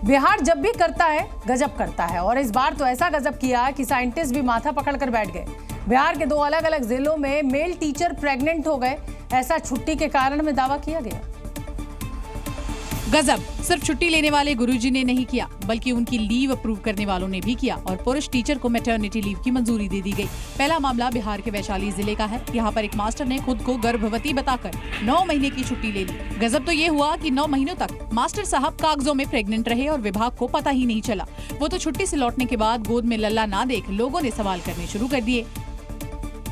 बिहार जब भी करता है गजब करता है, और इस बार तो ऐसा गजब किया कि साइंटिस्ट भी माथा पकड़कर बैठ गए। बिहार के 2 अलग अलग जिलों में मेल टीचर प्रेग्नेंट हो गए, ऐसा छुट्टी के कारण में दावा किया गया। गजब सिर्फ छुट्टी लेने वाले गुरुजी ने नहीं किया, बल्कि उनकी लीव अप्रूव करने वालों ने भी किया और पुरुष टीचर को मैटरनिटी लीव की मंजूरी दे दी गई। पहला मामला बिहार के वैशाली जिले का है। यहाँ पर एक मास्टर ने खुद को गर्भवती बताकर 9 महीने की छुट्टी ले ली। गजब तो ये हुआ कि 9 महीनों तक मास्टर साहब कागजों में प्रेग्नेंट रहे और विभाग को पता ही नहीं चला। वो तो छुट्टी से लौटने के बाद गोद में लल्ला ना देख लोगों ने सवाल करने शुरू कर दिए।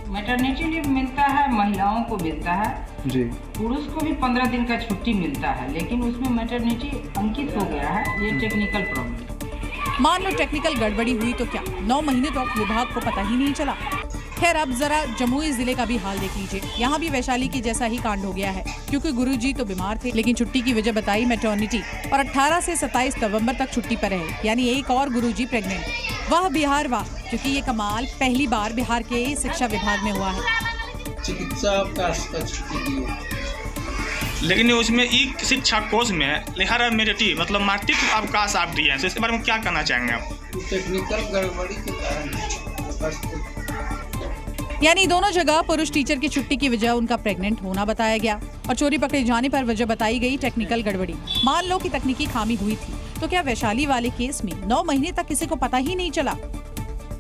मैटरनिटी लीव मिलता है, महिलाओं को मिलता है जी, पुरुष को भी 15 दिन का छुट्टी मिलता है, लेकिन उसमें मैटरनिटी अंकित हो गया है। ये टेक्निकल प्रॉब्लम। मान लो टेक्निकल गड़बड़ी हुई तो क्या 9 महीने तक विभाग को पता ही नहीं चला। खैर अब जरा जमुई जिले का भी हाल देख लीजिए। यहाँ भी वैशाली की जैसा ही कांड हो गया है, क्योंकि गुरुजी तो बीमार थे लेकिन छुट्टी की वजह बताई मैटरनिटी और 18 से 27 नवंबर तक छुट्टी पर रहे, यानी एक और गुरुजी प्रेग्नेंट। वाह बिहार वाह, क्योंकि ये कमाल पहली बार बिहार के शिक्षा विभाग में हुआ है। चिकित्सा अवकाश का छुट्टी दी, लेकिन उसमें ई शिक्षा कोर्स में लिहारा मेरिटी मतलब मातृत्व अवकाश आप दिए हैं, तो इसके बारे में क्या कहना चाहेंगे आप? टेक्निकल गड़बड़ी के कारण, यानी दोनों जगह पुरुष टीचर की छुट्टी की वजह उनका प्रेग्नेंट होना बताया गया और चोरी पकड़े जाने पर वजह बताई गई टेक्निकल गड़बड़ी। मान लो कि तकनीकी खामी हुई थी, तो क्या वैशाली वाले केस में 9 महीने तक किसी को पता ही नहीं चला?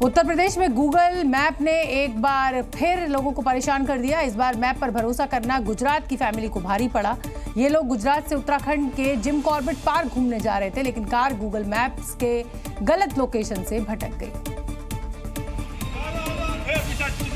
उत्तर प्रदेश में गूगल मैप ने एक बार फिर लोगों को परेशान कर दिया। इस बार मैप पर भरोसा करना गुजरात की फैमिली को भारी पड़ा। ये लोग गुजरात से उत्तराखंड के जिम कॉर्बेट पार्क घूमने जा रहे थे, लेकिन कार गूगल मैप्स के गलत लोकेशन से भटक गई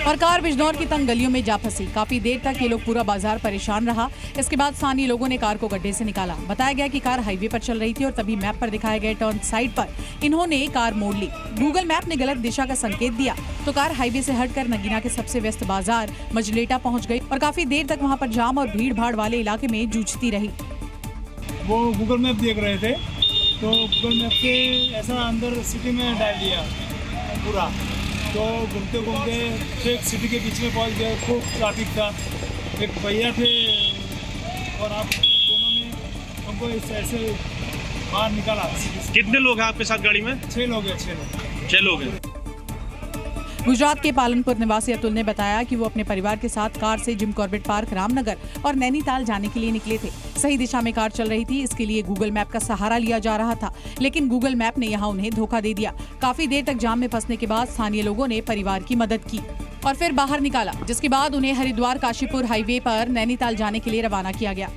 और कार बिजनौर की तंग गलियों में जा फंसी। काफी देर तक ये लोग पूरा बाजार परेशान रहा। इसके बाद स्थानीय लोगों ने कार को गड्ढे से निकाला। बताया गया कि कार हाईवे पर चल रही थी और तभी मैप पर दिखाए गए टर्न साइड पर इन्होंने कार मोड़ ली। गूगल मैप ने गलत दिशा का संकेत दिया तो कार हाईवे से हटकर नगीना के सबसे व्यस्त बाजार मजलेटा पहुंच गई और काफी देर तक वहां पर जाम और भीड़ भाड़ वाले इलाके में जूझती रही। वो गूगल मैप देख रहे थे तो गूगल मैप से ऐसा अंदर सिटी में डाल दिया पूरा, तो घूमते घूमते एक सिटी के बीच में पहुंच गए। खूब ट्रैफिक था, एक भैया थे और आप दोनों ने हमको ऐसे बाहर निकाला। कितने लोग हैं आपके साथ गाड़ी में? 6 लोग हैं। 6 लोग हैं। गुजरात के पालनपुर निवासी अतुल ने बताया कि वो अपने परिवार के साथ कार से जिम कॉर्बेट पार्क, रामनगर और नैनीताल जाने के लिए निकले थे। सही दिशा में कार चल रही थी, इसके लिए गूगल मैप का सहारा लिया जा रहा था, लेकिन गूगल मैप ने यहां उन्हें धोखा दे दिया। काफी देर तक जाम में फंसने के बाद स्थानीय लोगों ने परिवार की मदद की और फिर बाहर निकाला, जिसके बाद उन्हें हरिद्वार काशीपुर हाईवे पर नैनीताल जाने के लिए रवाना किया गया।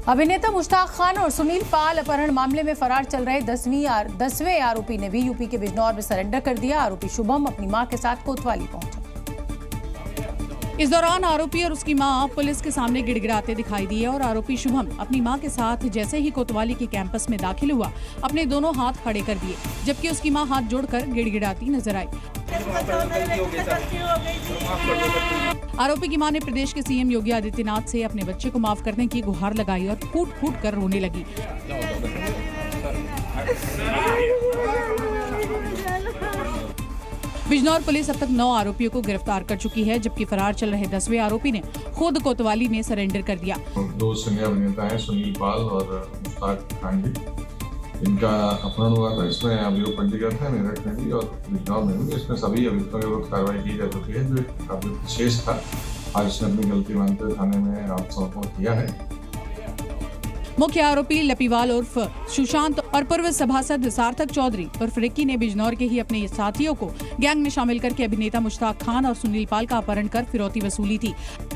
अभिनेता मुश्ताक खान और सुनील पाल अपहरण मामले में फरार चल रहे 10वें आरोपी ने भी यूपी के बिजनौर में सरेंडर कर दिया। आरोपी शुभम अपनी मां के साथ कोतवाली पहुंचा। इस दौरान आरोपी और उसकी मां पुलिस के सामने गिड़गिड़ाते दिखाई दिए और आरोपी शुभम अपनी मां के साथ जैसे ही कोतवाली के कैंपस में दाखिल हुआ अपने दोनों हाथ खड़े कर दिए, जबकि उसकी मां हाथ जोड़कर गिड़गिड़ाती नजर आई। आरोपी की मां ने प्रदेश के सीएम योगी आदित्यनाथ से अपने बच्चे को माफ करने की गुहार लगाई और फूट फूट कर रोने लगी। बिजनौर पुलिस अब तक 9 आरोपियों को गिरफ्तार कर चुकी है, जबकि फरार चल रहे 10वें आरोपी ने खुद कोतवाली में सरेंडर कर दिया। 2 सीनियर अभिनेता हैं, सुनील पाल और मुश्ताक खान जी। इनका अपहरण हुआ था। इसमें अभियोग पंजीकृत है मेरठ में भी और बिजनौर में भी। इसमें सभी अभियुक्तों के विरुद्ध कार्रवाई की जा चुकी है। जो एक अभियुक्त शेष था, आज उसने अपनी गलती मानते हुए थाने में आत्मसमर्पण किया है। मुख्य आरोपी लपीवाल उर्फ सुशांत और पूर्व सभासद सार्थक चौधरी उर्फ रिक्की ने बिजनौर के ही अपने साथियों को गैंग में शामिल करके अभिनेता मुश्ताक खान और सुनील पाल का अपहरण कर फिरौती वसूली थी।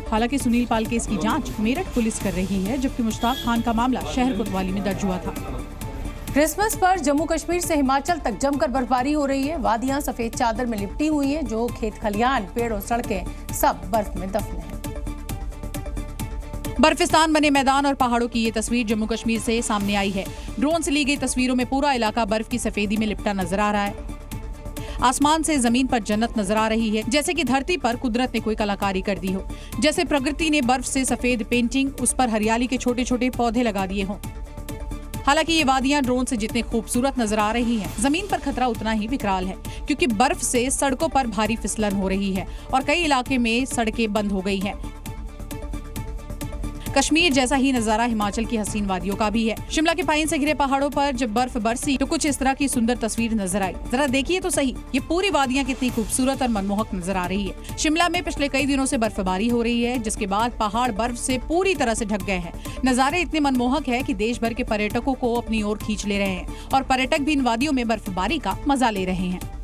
हालांकि सुनील पाल केस की जांच मेरठ पुलिस कर रही है, जबकि मुश्ताक खान का मामला शहर कोतवाली में दर्ज हुआ था। क्रिसमस पर जम्मू कश्मीर से हिमाचल तक जमकर बर्फबारी हो रही है। वादियां सफेद चादर में लिपटी हुई हैं, जो खेत खलियान, पेड़ और सड़कें सब बर्फ में दफन हैं। बर्फिस्तान बने मैदान और पहाड़ों की ये तस्वीर जम्मू कश्मीर से सामने आई है। ड्रोन से ली गई तस्वीरों में पूरा इलाका बर्फ की सफेदी में लिपटा नजर आ रहा है। आसमान से जमीन पर जन्नत नजर आ रही है, जैसे कि धरती पर कुदरत ने कोई कलाकारी कर दी हो, जैसे प्रकृति ने बर्फ से सफेद पेंटिंग, उस पर हरियाली के छोटे छोटे पौधे लगा दिए हों। हालांकि ये वादियां ड्रोन से जितनी खूबसूरत नजर आ रही हैं, जमीन पर खतरा उतना ही विकराल है, क्योंकि बर्फ से सड़कों पर भारी फिसलन हो रही है और कई इलाके में सड़कें बंद हो गई हैं। कश्मीर जैसा ही नजारा हिमाचल की हसीन वादियों का भी है। शिमला के पाइन से घिरे पहाड़ों पर जब बर्फ बरसी तो कुछ इस तरह की सुंदर तस्वीर नजर आई। जरा देखिए तो सही, ये पूरी वादियां कितनी खूबसूरत और मनमोहक नजर आ रही है। शिमला में पिछले कई दिनों से बर्फबारी हो रही है, जिसके बाद पहाड़ बर्फ से पूरी तरह से ढक गए हैं। नजारे इतने मनमोहक है कि देश भर के पर्यटकों को अपनी ओर खींच ले रहे हैं और पर्यटक भी इन वादियों में बर्फबारी का मजा ले रहे हैं।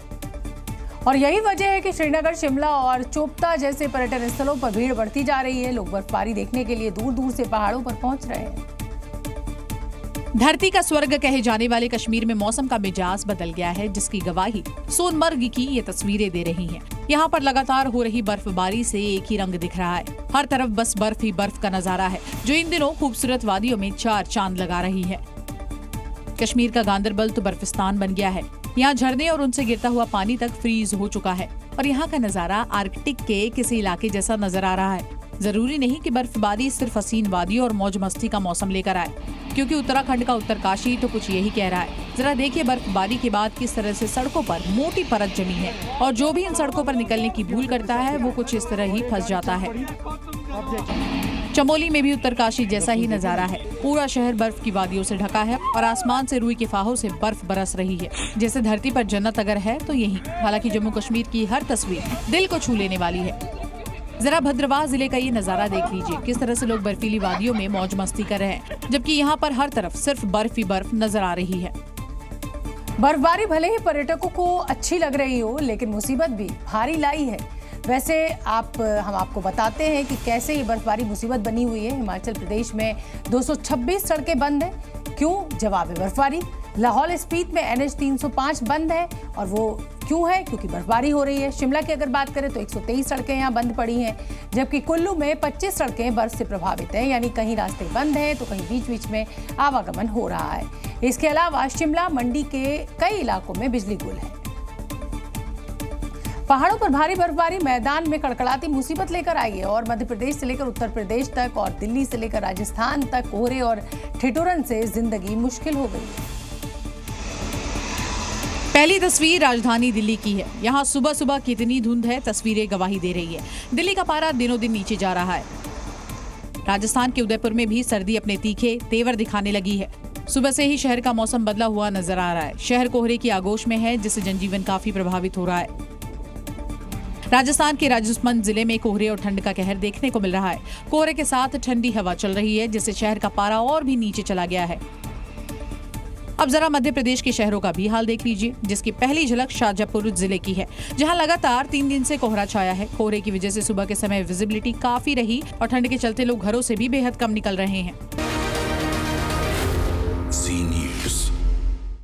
और यही वजह है कि श्रीनगर, शिमला और चोपता जैसे पर्यटन स्थलों पर भीड़ बढ़ती जा रही है। लोग बर्फबारी देखने के लिए दूर दूर से पहाड़ों पर पहुंच रहे हैं। धरती का स्वर्ग कहे जाने वाले कश्मीर में मौसम का मिजाज बदल गया है, जिसकी गवाही सोनमर्ग की ये तस्वीरें दे रही हैं। यहाँ पर लगातार हो रही बर्फबारी से एक ही रंग दिख रहा है। हर तरफ बस बर्फ ही बर्फ का नजारा है, जो इन दिनों खूबसूरत वादियों में चार चांद लगा रही है। कश्मीर का गांदरबल तो बर्फिस्तान बन गया है। यहाँ झरने और उनसे गिरता हुआ पानी तक फ्रीज हो चुका है और यहाँ का नजारा आर्कटिक के किसी इलाके जैसा नजर आ रहा है। जरूरी नहीं कि बर्फबारी सिर्फ हसीन वादियों और मौज मस्ती का मौसम लेकर आए, क्योंकि उत्तराखंड का उत्तरकाशी तो कुछ यही कह रहा है। जरा देखिए बर्फबारी के बाद किस तरह से सड़कों पर मोटी परत जमी है और जो भी इन सड़कों पर निकलने की भूल करता है वो कुछ इस तरह ही फंस जाता है। चमोली में भी उत्तरकाशी जैसा ही नजारा है। पूरा शहर बर्फ की वादियों से ढका है और आसमान से रुई के फाहों से बर्फ बरस रही है। जैसे धरती पर जन्नत अगर है तो यही। हालांकि जम्मू कश्मीर की हर तस्वीर दिल को छू लेने वाली है। जरा भद्रवाह जिले का ये नजारा देख लीजिए, किस तरह से लोग बर्फीली वादियों में मौज मस्ती कर रहे हैं, जबकि यहाँ पर हर तरफ सिर्फ बर्फ ही बर्फ नजर आ रही है। बर्फबारी भले ही पर्यटकों को अच्छी लग रही हो, लेकिन मुसीबत भी भारी लाई है। वैसे हम आपको बताते हैं कि कैसे ये बर्फबारी मुसीबत बनी हुई है। हिमाचल प्रदेश में 226 सड़कें बंद हैं। क्यों? जवाब है बर्फबारी। लाहौल स्पीति में NH 305 बंद है और वो क्यों है? क्योंकि बर्फबारी हो रही है। शिमला की अगर बात करें तो 123 सड़कें यहाँ बंद पड़ी हैं, जबकि कुल्लू में 25 सड़कें बर्फ से प्रभावित हैं, यानी कहीं रास्ते बंद हैं तो कहीं बीच बीच में आवागमन हो रहा है। इसके अलावा शिमला मंडी के कई इलाकों में बिजली गुल है। पहाड़ों पर भारी बर्फबारी मैदान में कड़कड़ाती मुसीबत लेकर आई है और मध्य प्रदेश से लेकर उत्तर प्रदेश तक और दिल्ली से लेकर राजस्थान तक कोहरे और ठिठुरन से जिंदगी मुश्किल हो गई है। पहली तस्वीर राजधानी दिल्ली की है। यहाँ सुबह सुबह कितनी धुंध है, तस्वीरें गवाही दे रही है। दिल्ली का पारा दिनों दिन नीचे जा रहा है। राजस्थान के उदयपुर में भी सर्दी अपने तीखे तेवर दिखाने लगी है। सुबह से ही शहर का मौसम बदला हुआ नजर आ रहा है। शहर कोहरे की आगोश में है, जिससे जनजीवन काफी प्रभावित हो रहा है। राजस्थान के राजसमंद जिले में कोहरे और ठंड का कहर देखने को मिल रहा है। कोहरे के साथ ठंडी हवा चल रही है, जिससे शहर का पारा और भी नीचे चला गया है। अब जरा मध्य प्रदेश के शहरों का भी हाल देख लीजिए, जिसकी पहली झलक शाजापुर जिले की है, जहां लगातार 3 दिन से कोहरा छाया है। कोहरे की वजह से सुबह के समय विजिबिलिटी काफी रही और ठंड के चलते लोग घरों से भी बेहद कम निकल रहे हैं।